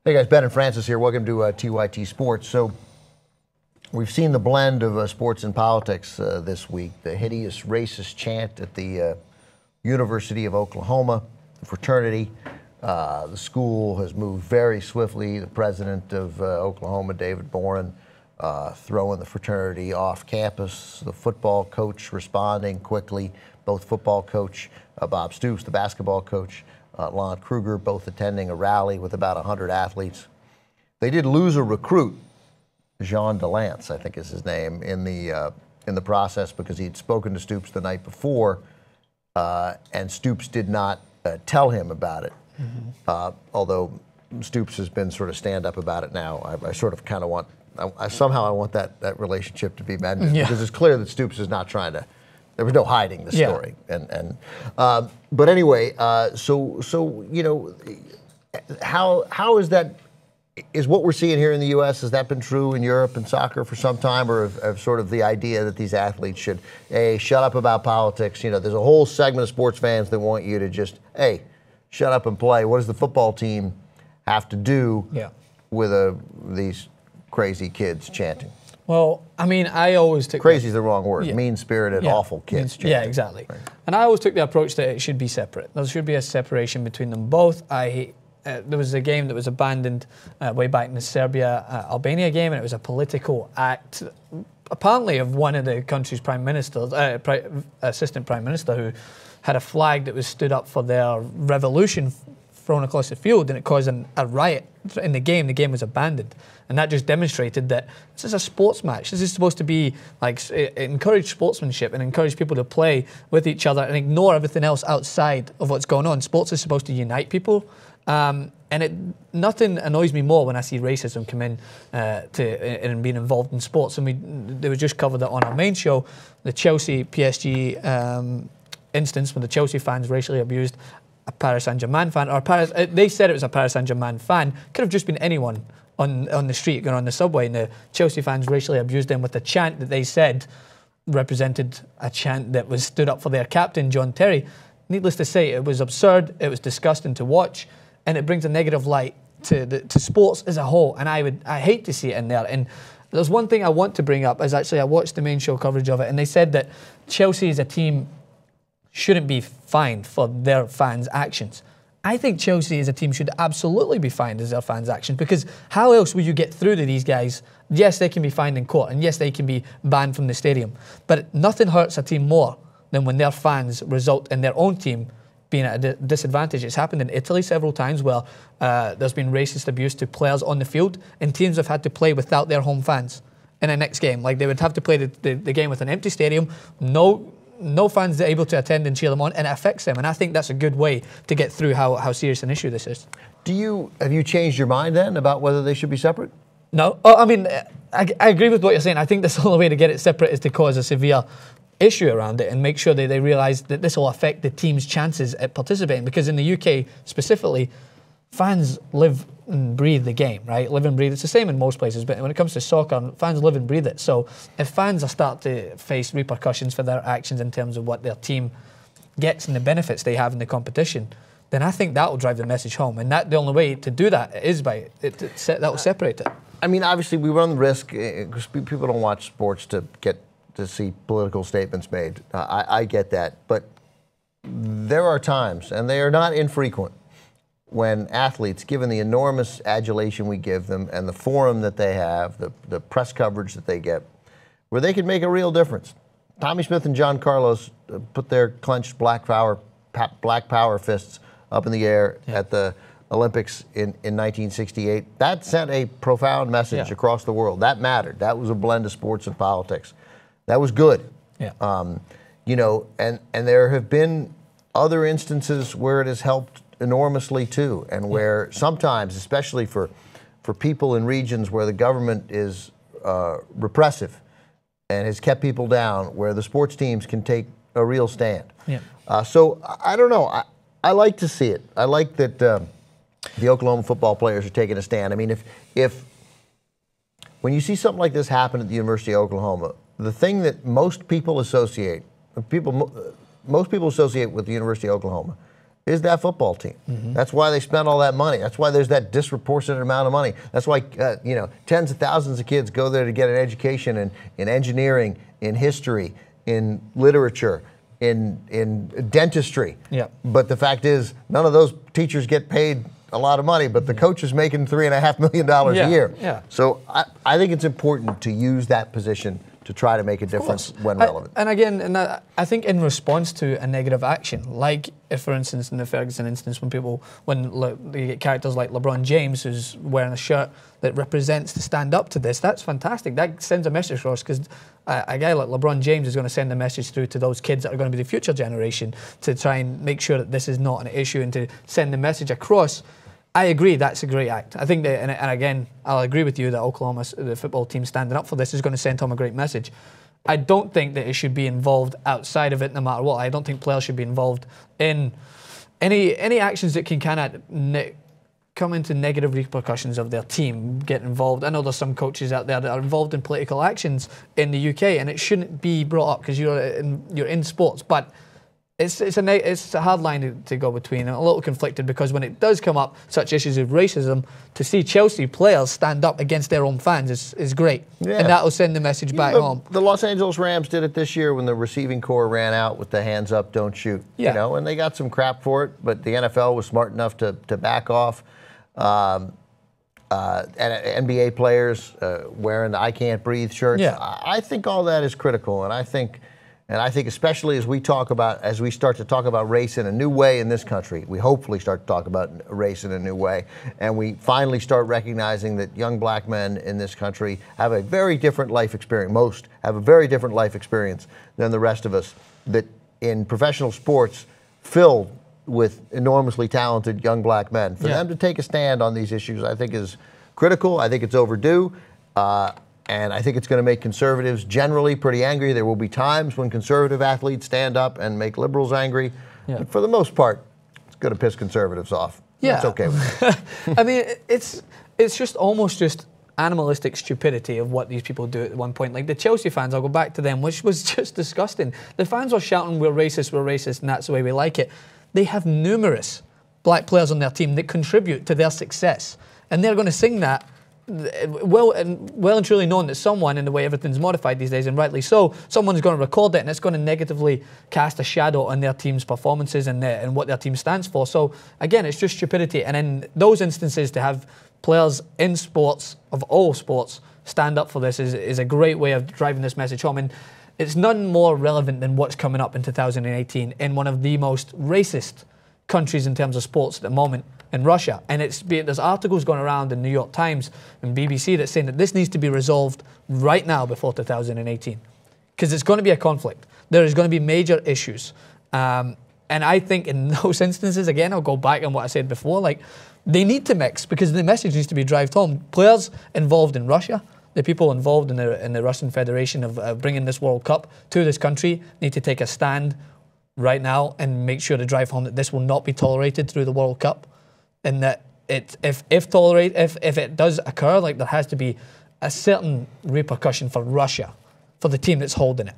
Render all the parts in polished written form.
Hey guys, Ben and Francis here. Welcome to TYT Sports. So we've seen the blend of sports and politics this week. The hideous racist chant at the University of Oklahoma, the fraternity. The school has moved very swiftly. The president of Oklahoma, David Boren, throwing the fraternity off campus. The football coach responding quickly. Both football coach Bob Stoops, the basketball coach Lon Kruger, both attending a rally with about 100 athletes. They did lose a recruit, Jean Delance, I think is his name, in the process because he'd spoken to Stoops the night before, and Stoops did not tell him about it. Although Stoops has been sort of stand up about it now. I sort of kind of want, somehow I want that relationship to be mended because it's clear that Stoops is not trying to. There was no hiding the story, but anyway, so you know, how is that? Is what we're seeing here in the U.S. has that been true in Europe and soccer for some time, or have sort of the idea that these athletes should shut up about politics? You know, there's a whole segment of sports fans that want you to just shut up and play. What does the football team have to do with these crazy kids chanting? Well, I mean, I always took... Crazy is the wrong word. Mean-spirited, awful kids. Yeah, exactly. Right. And I always took the approach that it should be separate. There should be a separation between them both. There was a game that was abandoned way back in the Serbia-Albania game, and it was a political act, apparently of one of the country's prime ministers, assistant prime minister, who had a flag that was stood up for their revolution thrown across the field, and it caused a riot in the game. The game was abandoned, and that just demonstrated that this is a sports match. This is supposed to be like encourage sportsmanship and encourage people to play with each other and ignore everything else outside of what's going on. Sports is supposed to unite people, and nothing annoys me more when I see racism come in and being involved in sports. And they were just covered that on our main show, the Chelsea PSG instance when the Chelsea fans racially abused a Paris Saint-Germain fan, or they said it was a Paris Saint-Germain fan. Could have just been anyone on the street going on the subway, and the Chelsea fans racially abused them with a chant that they said represented a chant that was stood up for their captain, John Terry. Needless to say, it was absurd, it was disgusting to watch, and it brings a negative light to sports as a whole, and I hate to see it in there. And there's one thing I want to bring up, is actually I watched the main show coverage of it, and they said that Chelsea as a team shouldn't be fined for their fans' actions. I think Chelsea as a team should absolutely be fined as their fans' actions, because how else will you get through to these guys? Yes, they can be fined in court, and yes, they can be banned from the stadium, but nothing hurts a team more than when their fans result in their own team being at a disadvantage. It's happened in Italy several times where there's been racist abuse to players on the field, and teams have had to play without their home fans in the next game. Like, they would have to play the game with an empty stadium, no fans are able to attend and cheer them on, and it affects them. And I think that's a good way to get through how serious an issue this is. Have you changed your mind then about whether they should be separate? No. Oh, I mean, I agree with what you're saying. I think the only way to get it separate is to cause a severe issue around it and make sure that they realise that this will affect the team's chances at participating. Because in the UK specifically, fans live and breathe the game, right? Live and breathe. It's the same in most places, but when it comes to soccer, fans live and breathe it. So if fans start to face repercussions for their actions in terms of what their team gets and the benefits they have in the competition, then I think that will drive the message home. And the only way to do that is by that will separate it. I mean, obviously, we run the risk, because people don't watch sports to see political statements made. I get that. But there are times, and they are not infrequent, when athletes, given the enormous adulation we give them and the forum that they have, the press coverage that they get, where they can make a real difference. Tommy Smith and John Carlos put their clenched black power fists up in the air at the Olympics in 1968. That sent a profound message across the world. That mattered. That was a blend of sports and politics. That was good. You know, and there have been other instances where it has helped enormously too, and where sometimes, especially for people in regions where the government is repressive and has kept people down, where the sports teams can take a real stand. So I don't know. I like to see it. I like that the Oklahoma football players are taking a stand. I mean, if when you see something like this happen at the University of Oklahoma, the thing that most people associate with the University of Oklahoma is that football team. That's why they spend all that money. That's why there's that disproportionate amount of money. That's why tens of thousands of kids go there to get an education in engineering, in history, in literature, in dentistry. Yeah. But the fact is, none of those teachers get paid a lot of money, but the coach is making $3.5 million a year. Yeah. So I think it's important to use that position to try to make a difference when relevant. I think in response to a negative action, like if, for instance, in the Ferguson instance, when you get characters like LeBron James, who's wearing a shirt that represents to stand up to this, that's fantastic. That sends a message across, because a guy like LeBron James is going to send a message through to those kids that are going to be the future generation to try and make sure that this is not an issue and to send the message across. I agree, that's a great act. I think that, and again, I'll agree with you that Oklahoma, the football team standing up for this, is going to send home a great message. I don't think that it should be involved outside of it, no matter what. I don't think players should be involved in any actions that can kind of come into negative repercussions of their team, get involved. I know there's some coaches out there that are involved in political actions in the UK, and it shouldn't be brought up because you're in sports, but it's a hard line to go between. I'm a little conflicted because when it does come up, such issues of racism, to see Chelsea players stand up against their own fans is great. Yeah. And that will send the message back home. The Los Angeles Rams did it this year when the receiving corps ran out with the hands up, don't shoot. Yeah. And they got some crap for it, but the NFL was smart enough to back off. And NBA players wearing the I Can't Breathe shirts. Yeah. I think all that is critical, and I think especially as we start to talk about race in a new way in this country, we hopefully start to talk about race in a new way, and we finally start recognizing that young black men in this country have a very different life experience. Most have a very different life experience than the rest of us, that in professional sports filled with enormously talented young black men. For them to take a stand on these issues, I think is critical. I think it's overdue. And I think it's going to make conservatives generally pretty angry. There will be times when conservative athletes stand up and make liberals angry. Yeah. But for the most part, it's going to piss conservatives off. Yeah. That's okay with me. I mean, it's just almost just animalistic stupidity of what these people do at one point. Like the Chelsea fans, I'll go back to them, which was just disgusting. The fans were shouting, we're racist, and that's the way we like it. They have numerous black players on their team that contribute to their success. And they're going to sing that well and truly known that someone, in the way everything's modified these days, and rightly so, someone's going to record it, and it's going to negatively cast a shadow on their team's performances and what their team stands for. So again, it's just stupidity. And in those instances, to have players in sports, of all sports, stand up for this is a great way of driving this message home. And it's none more relevant than what's coming up in 2018 in one of the most racist countries in terms of sports at the moment, in Russia. And there's articles going around in New York Times and BBC that's saying that this needs to be resolved right now before 2018, because it's going to be a conflict. There is going to be major issues. And I think in those instances, again, I'll go back on what I said before, like they need to mix, because the message needs to be driven home. Players involved in Russia, the people involved in the Russian Federation of bringing this World Cup to this country need to take a stand right now and make sure to drive home that this will not be tolerated through the World Cup. And that if it does occur, like there has to be a certain repercussion for Russia, for the team that's holding it.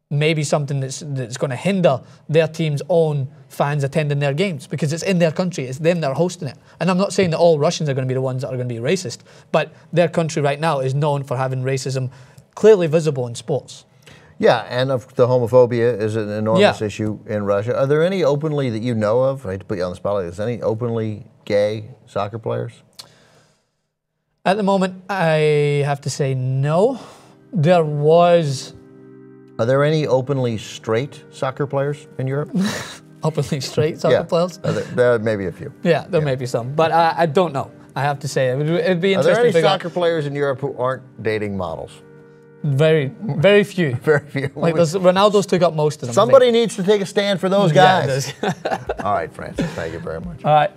Maybe something that's going to hinder their team's own fans attending their games, because it's in their country, it's them that are hosting it. And I'm not saying that all Russians are going to be the ones that are going to be racist, but their country right now is known for having racism clearly visible in sports. Yeah, and the homophobia is an enormous issue in Russia. Are there any openly that you know of? I hate to put you on the spotlight. Is there any openly gay soccer players? At the moment, I have to say no. There was. Are there any openly straight soccer players in Europe? Openly straight soccer players? There may be a few. Yeah, there may be some, but I don't know. I have to say, it'd be interesting. Are there any to soccer players in Europe who aren't dating models? Very, very few. Very few. Like Ronaldo's took up most of them. Somebody needs to take a stand for those guys. Yeah, All right, Francis, thank you very much. All right.